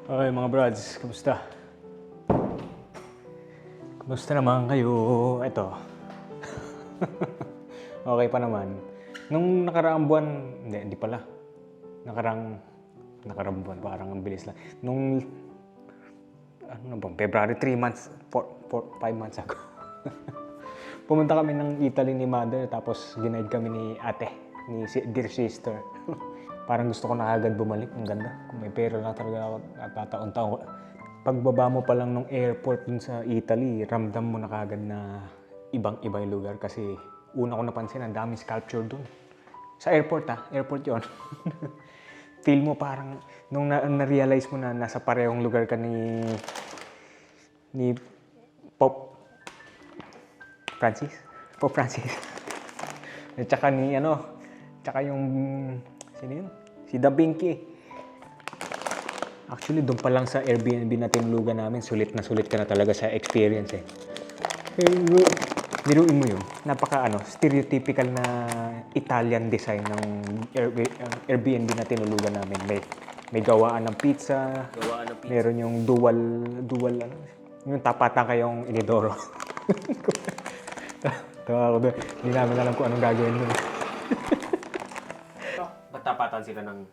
Okay mga brods, kamusta? Kamusta naman kayo? Ito. Okay pa naman. Nung nakaraang buwan, hindi pala. Nakaraang buwan, parang ang bilis lang. Nung, ano na bang, February, 3 months, 5 months ago. Pumunta kami ng Italy ni Mother, tapos ginaid kami ni ate, ni dear sister. Parang gusto ko na agad bumalik, ang ganda. Kung may pera lang talaga ako at tataon-taon. Pagbaba mo pa lang ng airport dun sa Italy, ramdam mo na kagad na ibang-iba yung lugar kasi una ko napansin, ang daming sculpture dun. Sa airport airport yon. Feel mo parang, nung na-realize mo na nasa parehong lugar ka ni Pope Francis. At saka tsaka yung, sino yun? Si Da Vinci. Actually, doon pa lang sa Airbnb na tinulugan namin, sulit na ka na talaga sa experience eh. Pero, niruin mo yun, stereotypical na Italian design ng Airbnb na tinulugan namin. May gawaan ng pizza, meron yung dual, yung tapatan kayong inidoro. Tawa ko doon, hindi namin alam kung anong gagawin doon. Ba't tapatan sila ng...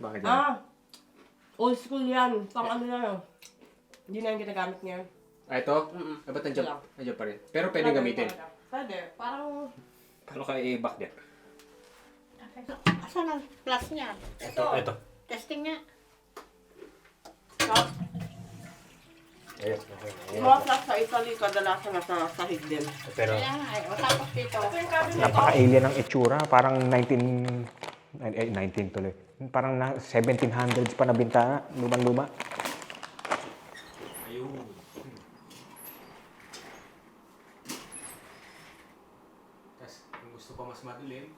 Bakit yan? Old school yan. Pang ano na yun. Hindi na yung ginagamit ngayon. Ito? Ba't nandiyan pa rin? Pero pwede gamitin. Pwede. Parang... Paano kayo i-back din? Asan ang plus niya? Ito. Testing nga. Ayun. Mga plus sa Italy, kadalasan nasa sahig din. Pero Kaya nga eh. O tapos dito. napaka-alien ng itsura. Parang 19 tuloy. Parang 1700s pa na bintana. Lumang-luma. Ayun. Tapos, kung gusto pa mas madilim,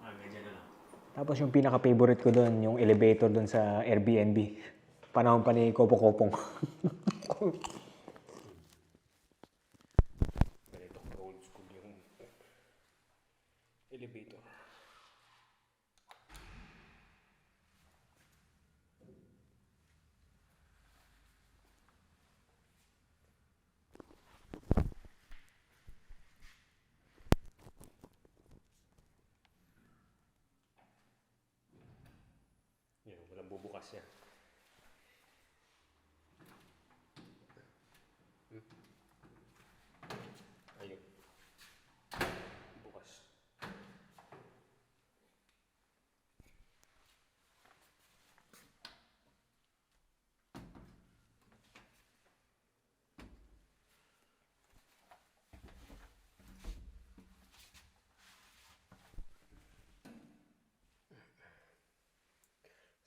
ganyan na lang. Tapos yung pinaka-favorite ko doon, yung elevator doon sa Airbnb. Panahon pa ni Kopong-Kopong. Ganito, old school yung elevator. Yan, walang bubukas yan. Ayun. Bukas.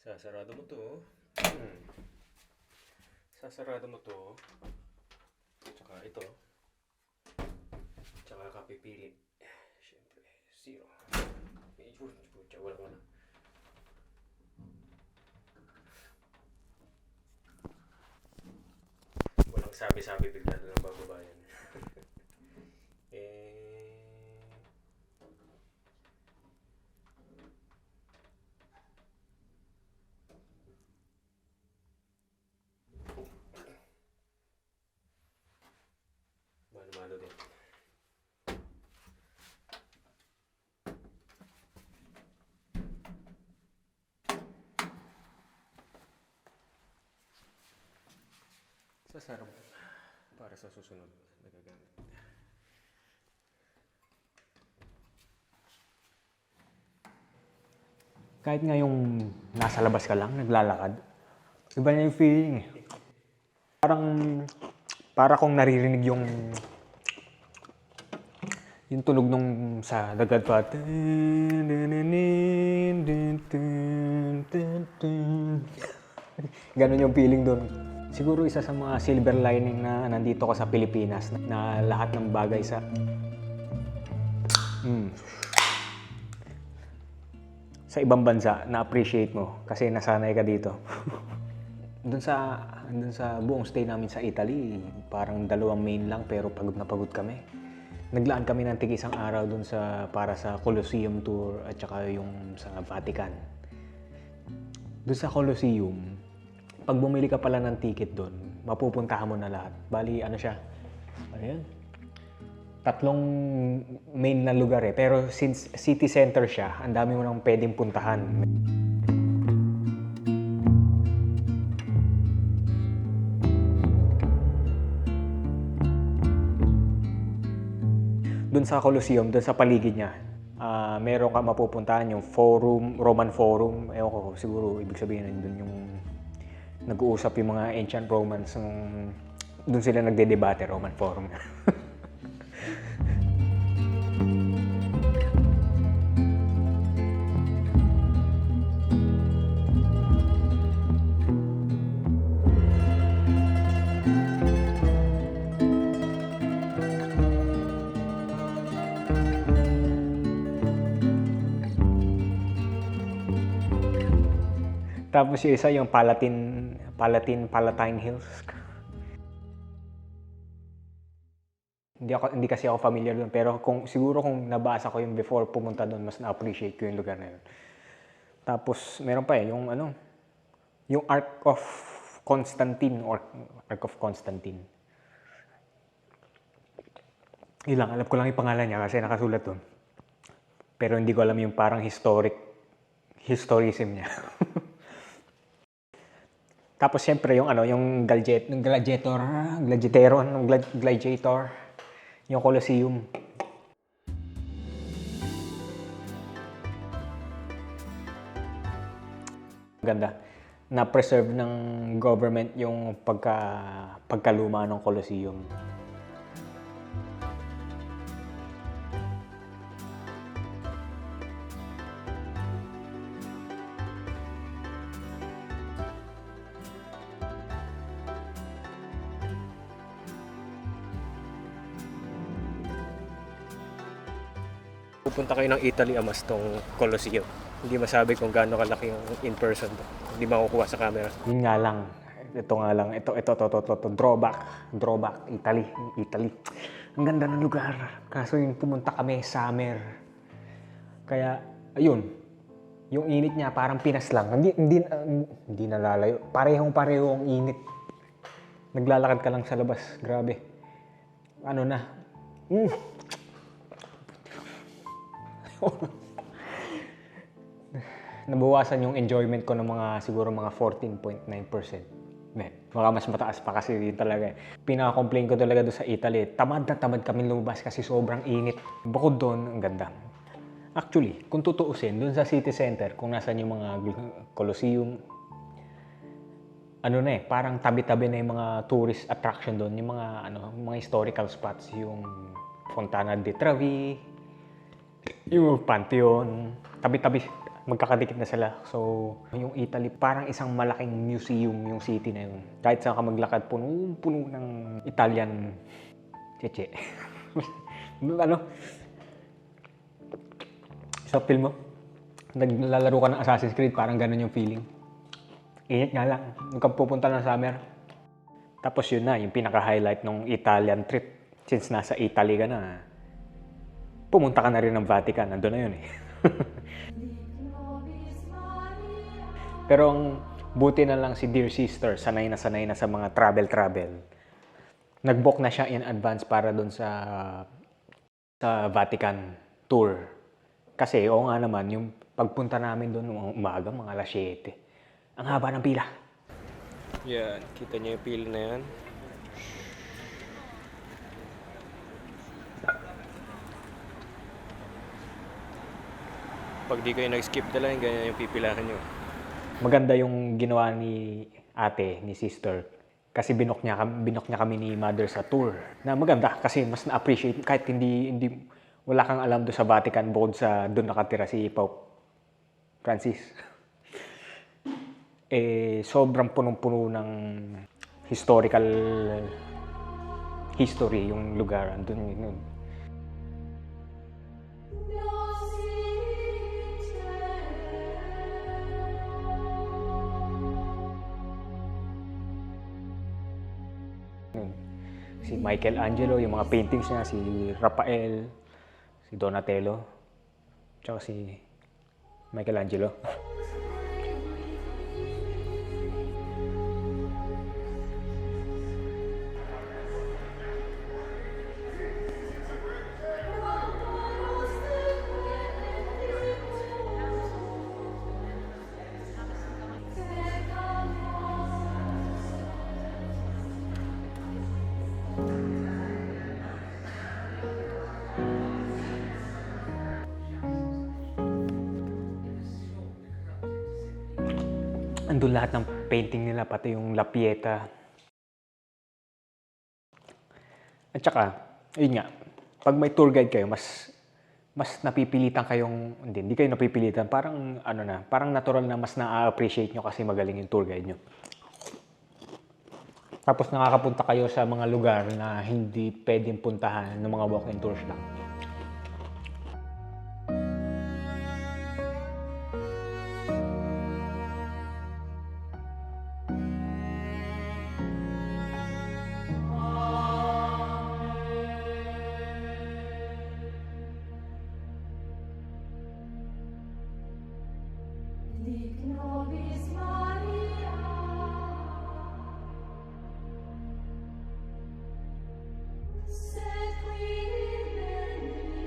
Sasarado mo to. Sasarado mo to. Tsaka ito. Tsaka kapipili. Siyempre, zero. Medyo, wala. Walang sabi-sabi bigla na lang bababayan. Malo din. Sasarap para sa susunod na gagamit. Kahit nga yung nasa labas ka lang, naglalakad, iba na yung feeling eh. Para kung naririnig yung tunog nung sa dagat pa. Ganon yung feeling doon. Siguro isa sa mga silver lining na nandito ko sa Pilipinas na lahat ng bagay sa ibang bansa na-appreciate mo kasi nasanay ka dito. Doon sa buong stay namin sa Italy, parang 2 main lang pero pagod na pagod kami. Naglaan kami ng tig isang araw dun para sa Colosseum tour at saka yung sa Vatican. Dun sa Colosseum, pag bumili ka pala ng ticket dun, mapupuntahan mo na lahat. Bali, ano siya? Ano yan? 3 main na lugar eh. Pero since city center siya, ang dami mo nang pwedeng puntahan. Doon sa Colosseum, doon sa paligid niya, meron ka mapupuntahan yung Forum, Roman Forum. Ewan ko, siguro ibig sabihin doon yung nag-uusap yung mga ancient Romans. Doon sila nagde-debate, Roman Forum. Tapos yung isa, yung Palatine Hills. Hindi kasi ako familiar doon, pero siguro kung nabasa ko yung before pumunta doon, mas na-appreciate ko yung lugar na yun. Tapos meron pa yung Ark of Constantine or Ark of Constantine. Yun lang, alam ko lang yung pangalan niya kasi nakasulat doon. Pero hindi ko alam yung parang historicism niya. Tapos siyempre yung gladiator, yung Colosseum. Ganda. Na-preserve ng government yung pagkaluma ng Colosseum. Pupunta kayo ng Italy, amas tong Colosseum. Hindi masabi kung gaano kalaki yung in person to. Hindi makukuha sa camera. Yun nga lang. Ito, drawback, Italy. Ang ganda ng lugar. Kaso yung pumunta kami, summer. Kaya, ayun. Yung init niya, parang Pinas lang. Hindi nalalayo. Parehong-pareho ang init. Naglalakad ka lang sa labas. Grabe. Ano na. Nabawasan yung enjoyment ko ng siguro mga 14.9%. Baka mas mataas pa kasi yun talaga. Pinaka-complain ko talaga doon sa Italy. Tamad na tamad kami lumabas kasi sobrang init. Bukod doon, ang ganda. Actually, kung tutuusin, doon sa city center, kung nasan yung mga Colosseum, parang tabi-tabi na yung mga tourist attraction doon, yung mga historical spots, yung Fontana di Trevi, yung Pantheon, tabi-tabi, magkakadikit na sila. So, yung Italy, parang isang malaking museum yung city na yun. Kahit saan ka maglakad, puno ng Italian cheche. So, feel mo, naglalaro ka ng Assassin's Creed, parang ganun yung feeling. Init nga lang, nung pupunta ng summer. Tapos yun na, yung pinaka-highlight ng Italian trip. Since nasa Italy ka na, pumunta ka na rin ng Vatican, nandun na yun eh. Pero ang buti na lang si Dear Sister, sanay na sa mga travel. Nag-book na siya in advance para doon sa Vatican tour. Kasi oo nga naman, yung pagpunta namin doon umaga, mga alas 7. Ang haba ng pila. Yan, kita niyo yung pila na yan. Pag di kayo nag-skip na lang, ganyan yung pipilahan nyo. Maganda yung ginawa ni sister. Kasi binok niya kami ni mother sa tour. Na maganda kasi mas na-appreciate kahit hindi wala kang alam doon sa Vatican bukod sa doon nakatira si Pope Francis. Sobrang punong-puno ng historical history yung lugar. Andun yun. Si si Michelangelo, yung mga paintings niya, si Raphael, si Donatello, tsaka si Michelangelo. Andun lahat ng painting nila, pati yung La Pieta. At saka, yun nga, pag may tour guide kayo, mas napipilitan kayong, hindi kayo napipilitan, parang parang natural na mas na-appreciate nyo kasi magaling yung tour guide nyo. Tapos nakakapunta kayo sa mga lugar na hindi pwedeng puntahan ng mga walk-in tours lang. Dic nobis Maria, sed qui benedictimus,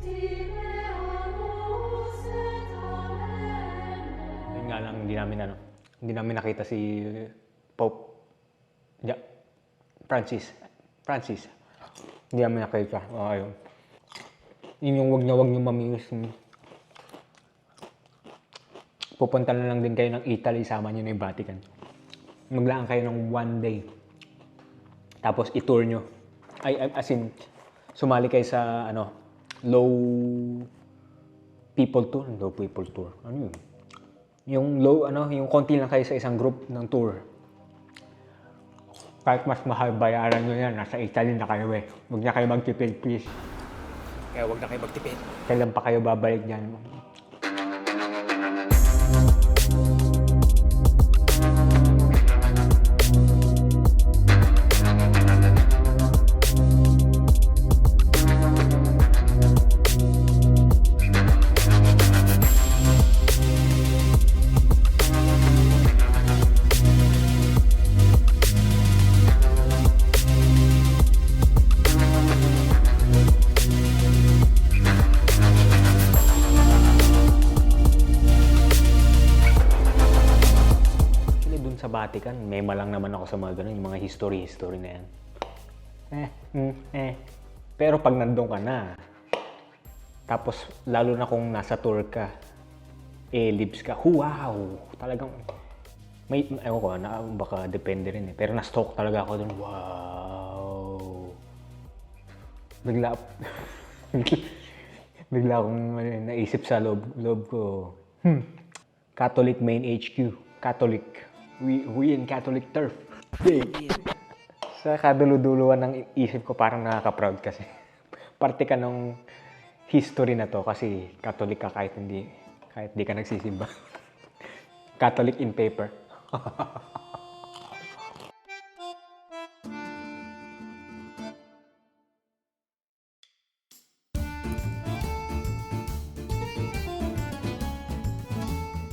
timeamus et amen. Yun nga lang, hindi namin nakita si Pope Francis. Hindi namin nakita. Ayun. Yun yung wag niyo mamimiss. Pupunta na lang din kayo ng Italy, sama niyo na yung Vatican. Maglaan kayo ng 1 day. Tapos i-tour nyo. As in, sumali kayo sa low people tour. Low people tour. Ano yun? Yung konti lang kayo sa isang group ng tour. Kahit mas mahal bayaran nyo yan, nasa Italy na kayo eh. Huwag na kayo magtipid, please. Kaya huwag na kayo magtipid. Kailan pa kayo babalik dyan? Sa Vatican, mema lang naman ako sa mga ganun, yung mga history na yan. Pero pag nandun ka na, tapos lalo na kung nasa tour ka, libs ka, wow! Talagang, ewan ko, baka depende rin eh. Pero na-stalk talaga ako dun, wow! Bigla akong naisip sa loob ko, Catholic Main HQ, Catholic. We in Catholic turf. Sa kaduluduluan ng isip ko, parang nakaka-proud kasi. Parte ka ng history na to kasi Catholic ka kahit di ka nagsisimba. Catholic in paper.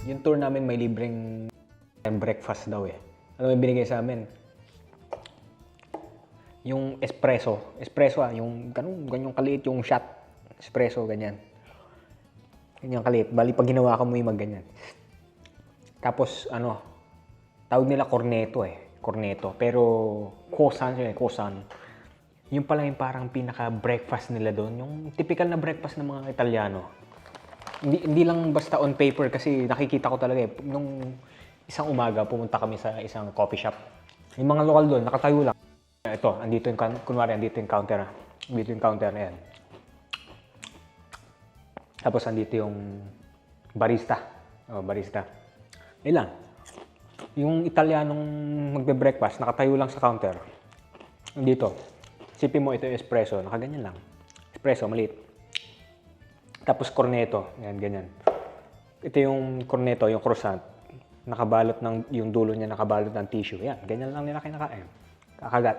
Yung tour namin may libreng breakfast daw eh. Ano yung binigay sa amin? Yung espresso. Yung ganyang kaliit yung shot. Espresso, ganyan. Ganyan kaliit. Bali, pag ginawa ka mo yung magganyan. Tapos, tawag nila cornetto eh. Cornetto. Pero, croissant. Yung pala yung parang pinaka-breakfast nila doon. Yung typical na breakfast ng mga Italiano. Hindi lang basta on paper kasi nakikita ko talaga eh. Nung isang umaga, pumunta kami sa isang coffee shop. Yung mga lokal doon, nakatayo lang. Ito, andito yung counter. Andito yung counter na yan. Tapos andito yung barista. Barista. Ilan? Yung Italianong magbe-breakfast, nakatayo lang sa counter. Andito. Sipin mo, ito yung espresso. Nakaganyan lang. Espresso, maliit. Tapos cornetto. Yan, ganyan. Ito yung cornetto, yung croissant. nakabalot ng, yung dulo niya nakabalot ng tissue. Yan, ganyan lang nila kinakain. Kakagat.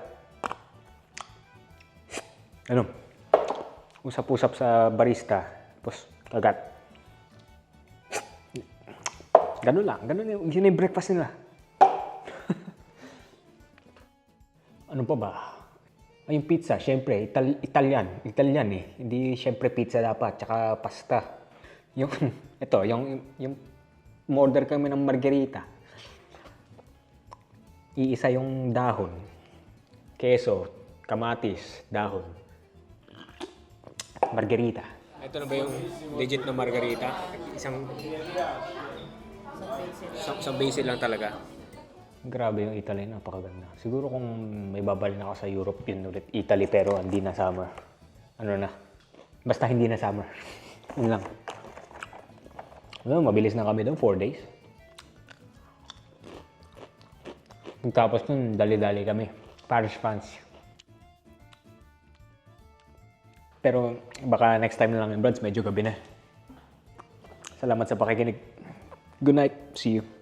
Ano? Usap-usap sa barista. Tapos, kagat. Ganun lang. Ganun yun yung breakfast nila. Ano pa ba? Ay, yung pizza, syempre, Italian. Italian eh. Hindi syempre pizza dapat, tsaka pasta. Yung, ito, yung umorder kami ng margherita. Iisa yung dahon. Keso, kamatis, dahon. Margherita. Ito na ba yung legit na margherita? Isang basil lang talaga. Grabe yung Italy, napakaganda. Siguro kung may babalin ako sa Europe, yun ulit Italy, pero hindi na summer. Ano na? Basta hindi na summer. Yun lang. Ano, mabilis na kami doon, 4 days. Tapos nun, dali-dali kami. Paris, France. Pero baka next time na lang yung Brads, medyo gabi na. Salamat sa pakikinig. Good night. See you.